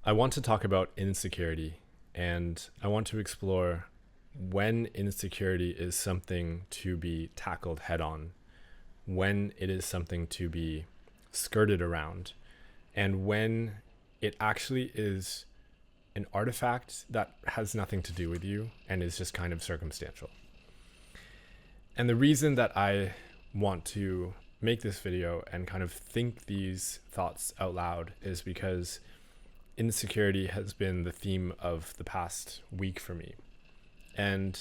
I want to talk about insecurity, and I want to explore when insecurity is something to be tackled head on, when it is something to be skirted around, and when it actually is an artifact that has nothing to do with you and is just kind of circumstantial. And the reason that I want to make this video and kind of think these thoughts out loud is because insecurity has been the theme of the past week for me. And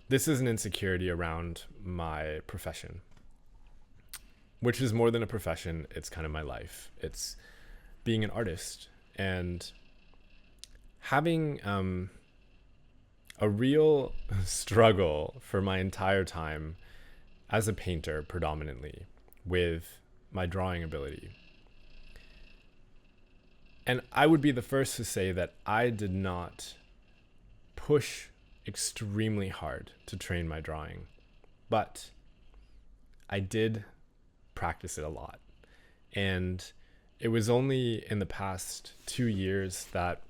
this is an insecurity around my profession, which is more than a profession. It's kind of my life. It's being an artist and having a real struggle for my entire time as a painter, predominantly with my drawing ability. And I would be the first to say that I did not push extremely hard to train my drawing, but I did practice it a lot. And it was only in the past 2 years that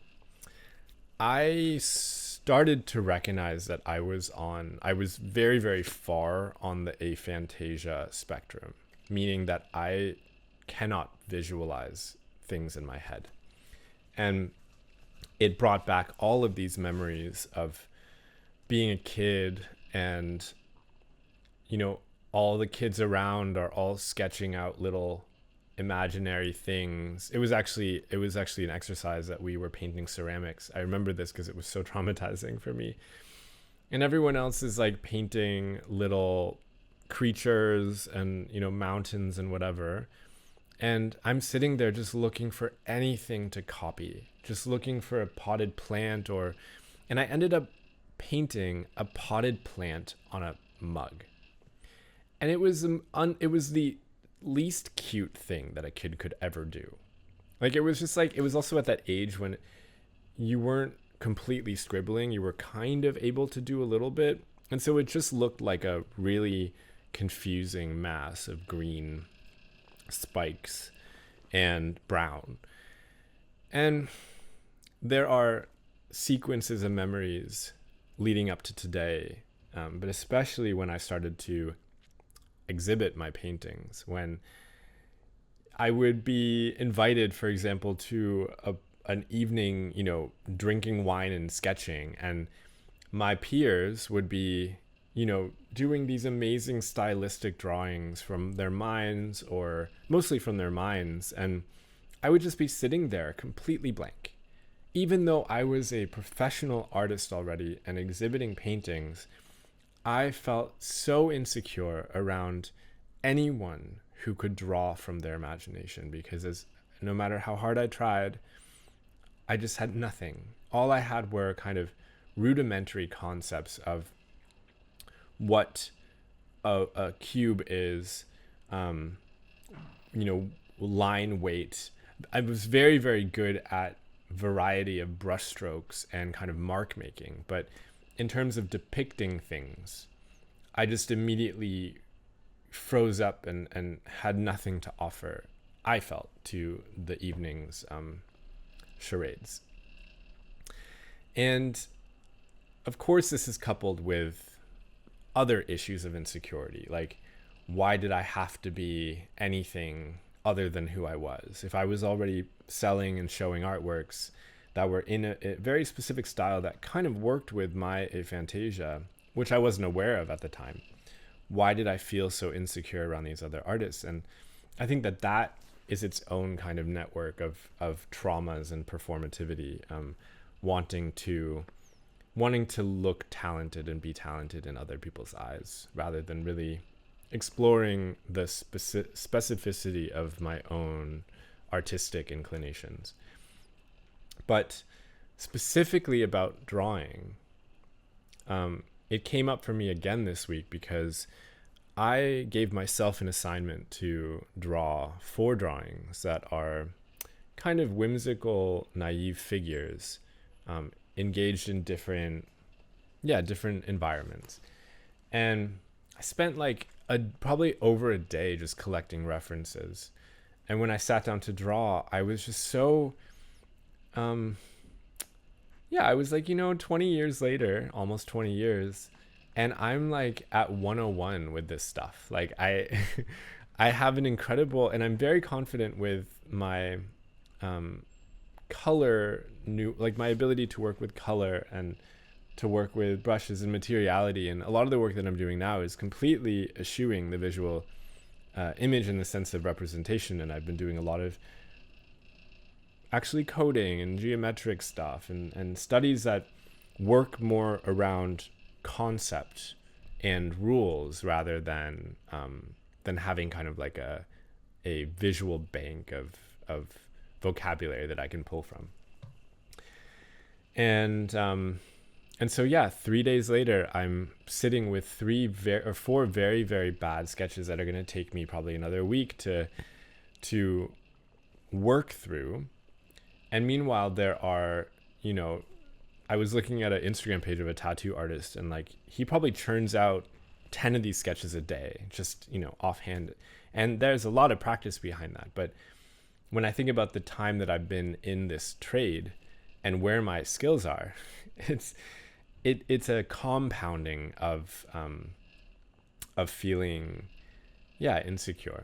I started to recognize that I was very, very far on the aphantasia spectrum, meaning that I cannot visualize things in my head. And it brought back all of these memories of being a kid and, all the kids around are all sketching out little imaginary things. It was actually an exercise that we were painting ceramics. I remember this because it was so traumatizing for me. And everyone else is like painting little creatures and, mountains and whatever. And I'm sitting there just looking for anything to copy, just looking for a potted plant and I ended up painting a potted plant on a mug. And it was the least cute thing that a kid could ever do. It was also at that age when you weren't completely scribbling, you were kind of able to do a little bit. And so it just looked like a really confusing mass of green spikes and brown. And there are sequences of memories leading up to today, but especially when I started to exhibit my paintings, when I would be invited, for example, to an evening, drinking wine and sketching, and my peers would be doing these amazing stylistic drawings from their minds, or mostly from their minds. And I would just be sitting there completely blank. Even though I was a professional artist already and exhibiting paintings, I felt so insecure around anyone who could draw from their imagination, because no matter how hard I tried, I just had nothing. All I had were kind of rudimentary concepts of what a cube is, line weight. I was very, very good at variety of brushstrokes and kind of mark making, but in terms of depicting things, I just immediately froze up and had nothing to offer, I felt, to the evening's charades. And of course, this is coupled with other issues of insecurity, like why did I have to be anything other than who I was? If I was already selling and showing artworks that were in a very specific style that kind of worked with my aphantasia, which I wasn't aware of at the time, why did I feel so insecure around these other artists? And I think that is its own kind of network of traumas and performativity, wanting to look talented and be talented in other people's eyes, rather than really exploring the specificity of my own artistic inclinations. But specifically about drawing, it came up for me again this week because I gave myself an assignment to draw 4 drawings that are kind of whimsical, naive figures, engaged in different environments. And I spent probably over a day just collecting references. And when I sat down to draw, I was just so yeah, I was like, 20 years later, almost 20 years, and I'm like at 101 with this stuff. Like I have an incredible, and I'm very confident with my um, like my ability to work with color and to work with brushes and materiality. And a lot of the work that I'm doing now is completely eschewing the visual image in the sense of representation. And I've been doing a lot of actually coding and geometric stuff and studies that work more around concept and rules rather than having kind of like a visual bank of vocabulary that I can pull from. And so yeah, 3 days later, I'm sitting with 4 very, very bad sketches that are going to take me probably another week to work through. And meanwhile, there are, I was looking at an Instagram page of a tattoo artist, and like he probably churns out 10 of these sketches a day, just, offhand. And there's a lot of practice behind that. But when I think about the time that I've been in this trade and where my skills are, it's a compounding of feeling, insecure.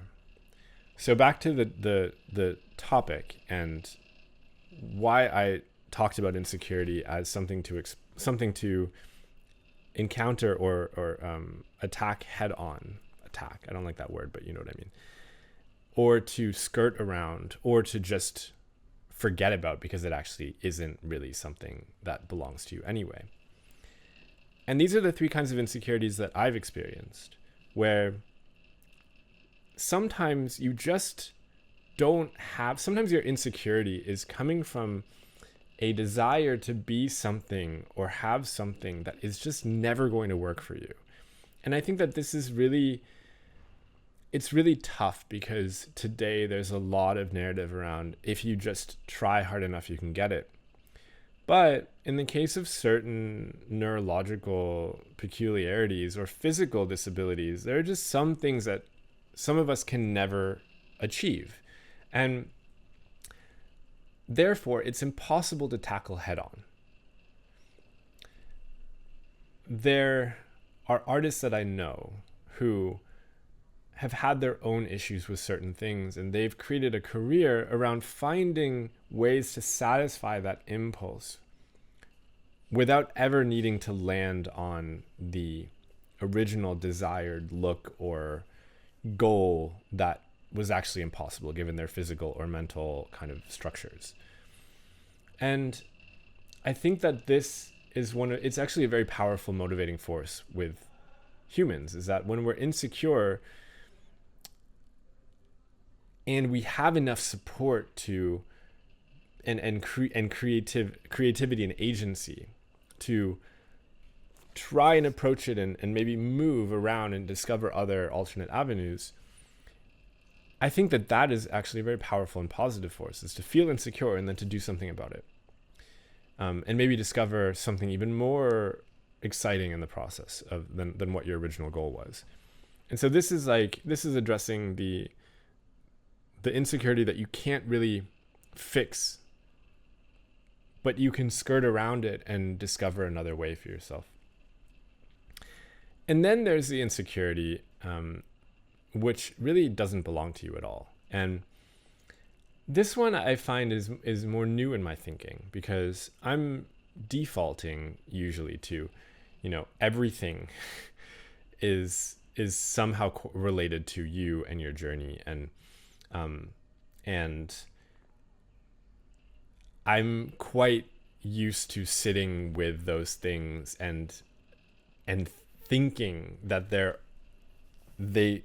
So back to the topic and why I talked about insecurity as something to encounter or attack head on. Attack, I don't like that word, but you know what I mean. Or to skirt around, or to just forget about because it actually isn't really something that belongs to you anyway. And these are the 3 kinds of insecurities that I've experienced, where sometimes you just sometimes your insecurity is coming from a desire to be something or have something that is just never going to work for you. And I think that this is it's really tough because today there's a lot of narrative around if you just try hard enough, you can get it. But in the case of certain neurological peculiarities or physical disabilities, there are just some things that some of us can never achieve. And therefore, it's impossible to tackle head on. There are artists that I know who have had their own issues with certain things, and they've created a career around finding ways to satisfy that impulse without ever needing to land on the original desired look or goal that was actually impossible given their physical or mental kind of structures. And I think that this is it's actually a very powerful motivating force with humans, is that when we're insecure and we have enough support to and creativity and agency to try and approach it and maybe move around and discover other alternate avenues, I think that is actually a very powerful and positive force, is to feel insecure and then to do something about it. And maybe discover something even more exciting in the process than what your original goal was. And so this is addressing the insecurity that you can't really fix, but you can skirt around it and discover another way for yourself. And then there's the insecurity, which really doesn't belong to you at all. And this one I find is more new in my thinking, because I'm defaulting usually to, everything is somehow related to you and your journey. And I'm quite used to sitting with those things and thinking that they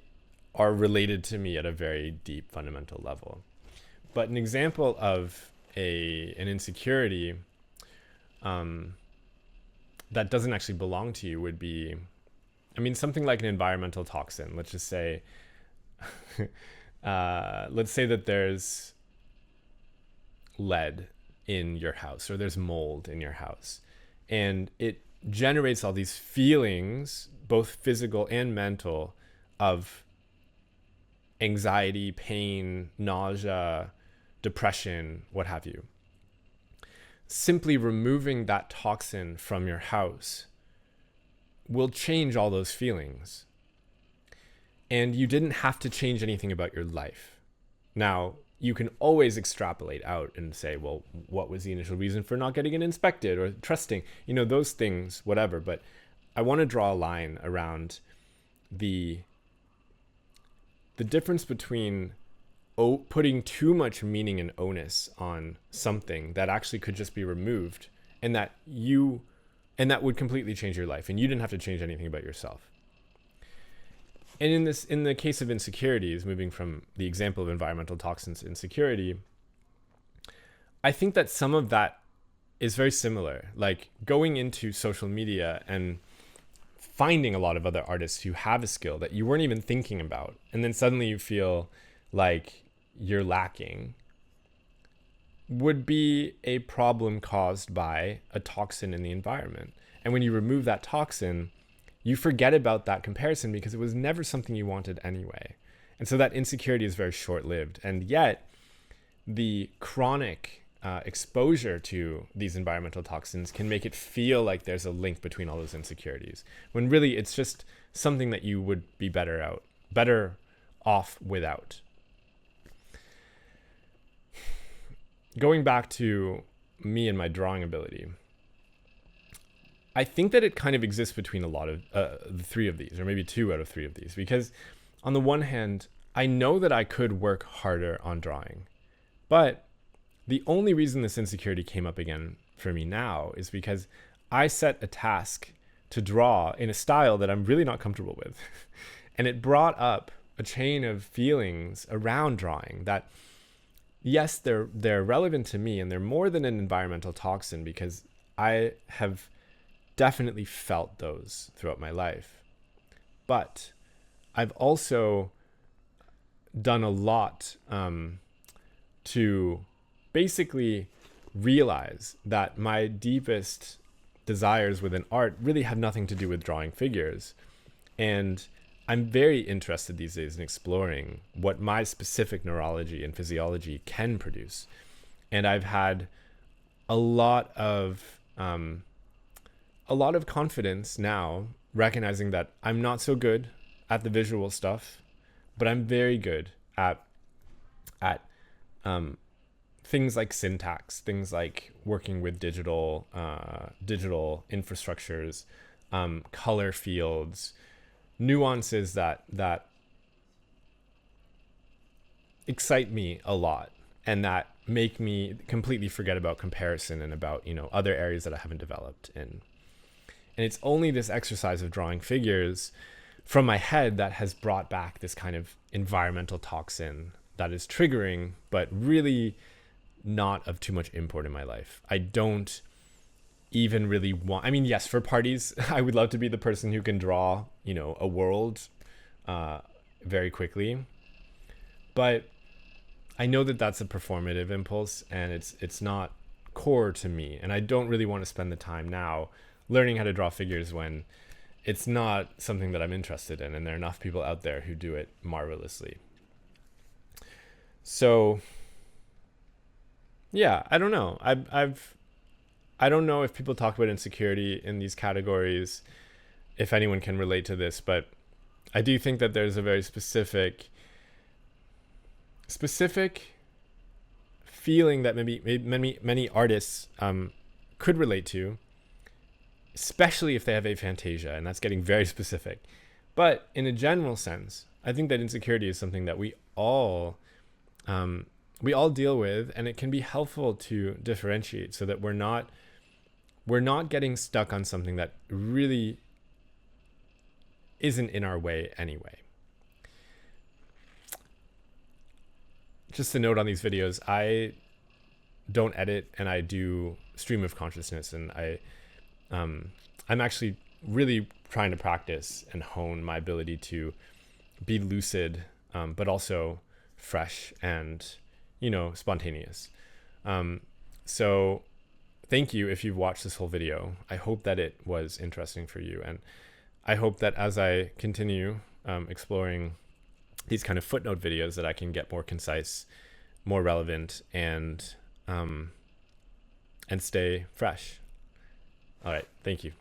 are related to me at a very deep fundamental level. But an example of an insecurity that doesn't actually belong to you would be, something like an environmental toxin. Let's just say, let's say that there's lead in your house, or there's mold in your house, and it generates all these feelings, both physical and mental, of anxiety, pain, nausea, depression, what have you. simply removing that toxin from your house will change all those feelings. And you didn't have to change anything about your life. Now, you can always extrapolate out and say, well, what was the initial reason for not getting it inspected or trusting? Those things, whatever. But I want to draw a line around the difference between putting too much meaning and onus on something that actually could just be removed, and that would completely change your life, and you didn't have to change anything about yourself. And in the case of insecurities, moving from the example of environmental toxins to insecurity, I think that some of that is very similar. Like going into social media and finding a lot of other artists who have a skill that you weren't even thinking about, and then suddenly you feel like you're lacking, would be a problem caused by a toxin in the environment. And when you remove that toxin, you forget about that comparison because it was never something you wanted anyway. And so that insecurity is very short-lived. And yet the chronic exposure to these environmental toxins can make it feel like there's a link between all those insecurities, when really it's just something that you would be better off without. Going back to me and my drawing ability, I think that it kind of exists between a lot of the three of these, or maybe 2 out of 3 of these, because on the one hand, I know that I could work harder on drawing, but the only reason this insecurity came up again for me now is because I set a task to draw in a style that I'm really not comfortable with. And it brought up a chain of feelings around drawing that, yes, they're relevant to me, and they're more than an environmental toxin, because I have definitely felt those throughout my life. But I've also done a lot to basically realize that my deepest desires within art really have nothing to do with drawing figures. And I'm very interested these days in exploring what my specific neurology and physiology can produce. And I've had a lot of confidence now, recognizing that I'm not so good at the visual stuff, but I'm very good at things like syntax, things like working with digital infrastructures, color fields, nuances that excite me a lot, and that make me completely forget about comparison and about other areas that I haven't developed in. And it's only this exercise of drawing figures from my head that has brought back this kind of environmental toxin that is triggering, but really not of too much import in my life. I don't even really want, yes, for parties, I would love to be the person who can draw, a world very quickly. But I know that that's a performative impulse, and it's not core to me. And I don't really want to spend the time now learning how to draw figures when it's not something that I'm interested in, and there are enough people out there who do it marvelously. So yeah, I don't know. I don't know if people talk about insecurity in these categories, if anyone can relate to this, but I do think that there's a very specific feeling that maybe many artists could relate to, especially if they have aphantasia, and that's getting very specific. But in a general sense, I think that insecurity is something that we all deal with, and it can be helpful to differentiate so that we're not getting stuck on something that really isn't in our way anyway. Just a note on these videos, I don't edit, and I do stream of consciousness, and I'm actually really trying to practice and hone my ability to be lucid, but also fresh and spontaneous. So thank you if you've watched this whole video. I hope that it was interesting for you, and I hope that as I continue exploring these kind of footnote videos, that I can get more concise, more relevant, and and stay fresh. All right. Thank you.